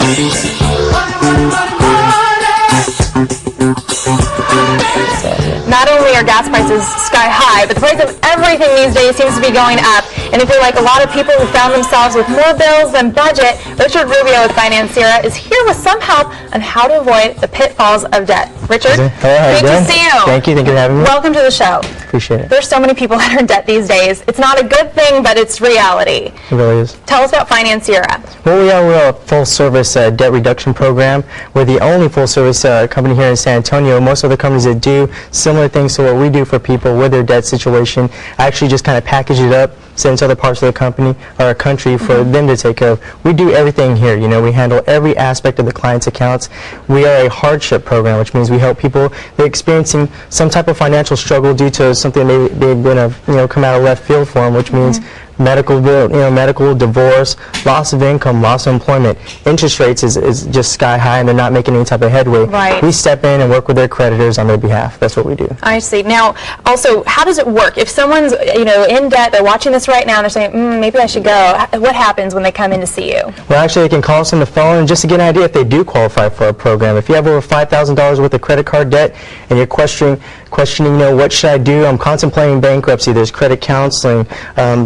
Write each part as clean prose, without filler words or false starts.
Not only are gas prices sky high, but the price of everything these days seems to be going up. And if you're like a lot of people who found themselves with more bills than budget, Richard Rubio with Financira is here with some help on how to avoid the pitfalls of debt. Richard, great to see you. Thank you. Thank you for having me. Welcome to the show. Appreciate it. There's so many people that are in debt these days. It's not a good thing, but it's reality. It really is. Tell us about Financira. Well, we're a full-service debt reduction program. We're the only full-service company here in San Antonio. Most other companies that do similar things to what we do for people with their debt situation actually just kind of package it up, send it to other parts of the company or our country for them to take care of. We do everything here. You know, we handle every aspect of the client's accounts. We are a hardship program, which means we help people that are experiencing some type of financial struggle due to something they've been come out of left field for them, which means medical bill, medical, divorce, loss of income, loss of employment. Interest rates is just sky high, and they're not making any type of headway. Right. We step in and work with their creditors on their behalf. That's what we do. I see. Now, also, how does it work? If someone's in debt, they're watching this right now, and they're saying, maybe I should go. What happens when they come in to see you? Well, actually, they can call us on the phone, and just to get an idea if they do qualify for our program. If you have over $5,000 worth of credit card debt, and you're questioning, what should I do? I'm contemplating bankruptcy. There's credit counseling.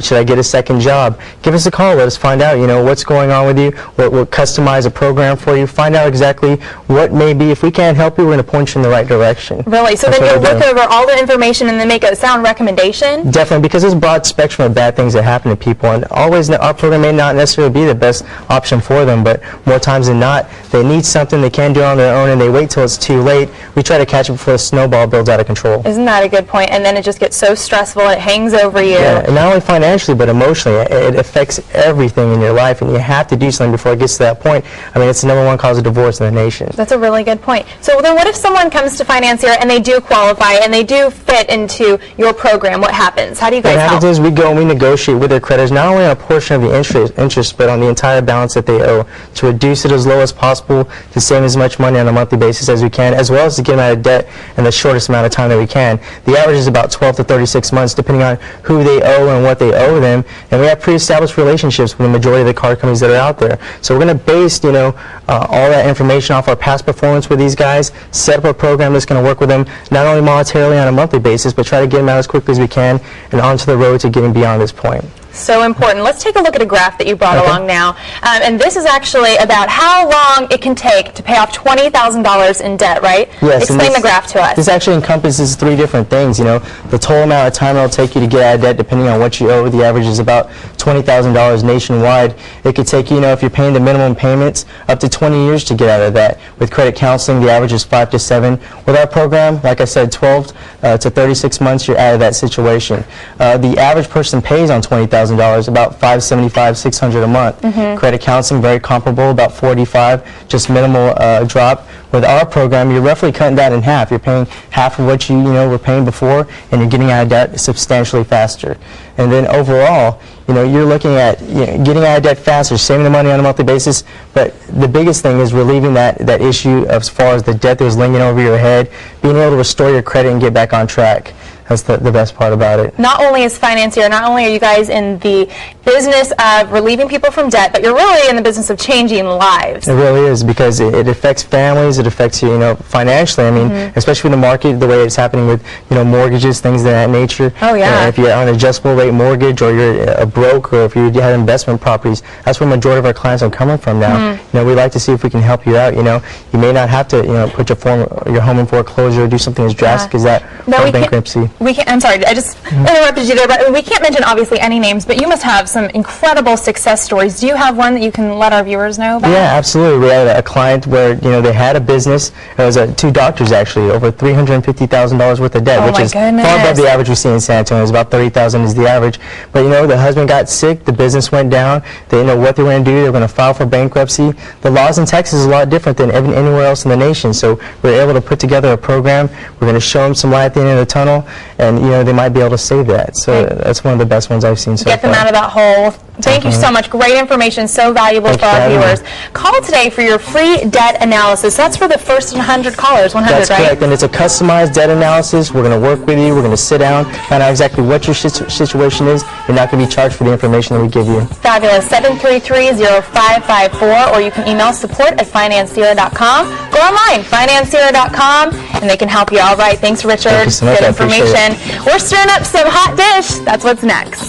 Should I get a second job? Give us a call. Let us find out, what's going on with you. We'll customize a program for you. Find out exactly what may be. If we can't help you, we're going to point you in the right direction. Really? So then you'll look over all the information and then make a sound recommendation? Definitely, because there's a broad spectrum of bad things that happen to people, and always our program may not necessarily be the best option for them, but more times than not, they need something they can't do on their own, and they wait till it's too late. We try to catch it before the snowball builds out of control. Isn't that a good point? And then it just gets so stressful, it hangs over you. Yeah, and not only financially, but emotionally. It affects everything in your life, and you have to do something before it gets to that point. I mean, it's the #1 cause of divorce in the nation. That's a really good point. So then what if someone comes to Financira and they do qualify and they do fit into your program? What happens? How do you guys help? What happens is we go and we negotiate with their creditors, not only on a portion of the interest, but on the entire balance that they owe, to reduce it as low as possible, to save as much money on a monthly basis as we can, as well as to get them out of debt in the shortest amount of time that we can. The average is about 12 to 36 months, depending on who they owe and what they owe them. And we have pre-established relationships with the majority of the card companies that are out there. So we're going to base, all that information off our past performance with these guys, set up a program that's going to work with them not only monetarily on a monthly basis, but try to get them out as quickly as we can and onto the road to getting beyond this point. So important. Let's take a look at a graph that you brought along now. And this is actually about how long it can take to pay off $20,000 in debt, right? Yes. Explain the graph to us. This actually encompasses 3 different things. The total amount of time it will take you to get out of debt, depending on what you owe. The average is about $20,000 nationwide. It could take you, if you're paying the minimum payments, up to 20 years to get out of that. With credit counseling, the average is 5 to 7. With our program, like I said, 12 to 36 months, you're out of that situation. The average person pays on $20,000, about $575, $600 a month. Credit counseling, very comparable, about $45, just minimal drop. With our program, you're roughly cutting that in half. You're paying half of what you were paying before, and you're getting out of debt substantially faster. And then overall, you're looking at getting out of debt faster, saving the money on a monthly basis. But the biggest thing is relieving that issue as far as the debt that was lingering over your head, being able to restore your credit and get back on track. That's the best part about it. Not only is Financira, not only are you guys in the business of relieving people from debt, but you're really in the business of changing lives. It really is, because it affects families, it affects you, financially. I mean, especially with the market, the way it's happening with, mortgages, things of that nature. Oh, yeah. If you're on an adjustable rate mortgage, or you're a broke, or if you have investment properties, that's where the majority of our clients are coming from now. We like to see if we can help you out. You may not have to, put your home in foreclosure or do something as drastic as that, or bankruptcy. I'm sorry, I just interrupted you there, but we can't mention obviously any names, but you must have some incredible success stories. Do you have one that you can let our viewers know about? Yeah, absolutely. We had a client where, they had a business. It was 2 doctors, actually, over $350,000 worth of debt, which is far above the average we see in San Antonio. It's about $30,000 is the average. But, the husband got sick, the business went down. They didn't know what they were going to do. They were going to file for bankruptcy. The laws in Texas is a lot different than anywhere else in the nation. So we were able to put together a program. We're going to show them some light at the end of the tunnel, and they might be able to save that. So that's one of the best ones I've seen so far. Get them out of that hole. Thank you so much. Great information, so valuable for our viewers. Call today for your free debt analysis. That's for the first 100 callers, 100, That's right? correct, and it's a customized debt analysis. We're going to work with you. We're going to sit down, find out exactly what your situation is. You're not going to be charged for the information that we give you. Fabulous. 733-0554, or you can email support@financira.com. Go online, financira.com, and they can help you. All right. Thanks, Richard. Thank you so much. Good I appreciate information. it. We're stirring up some hot dish. That's what's next.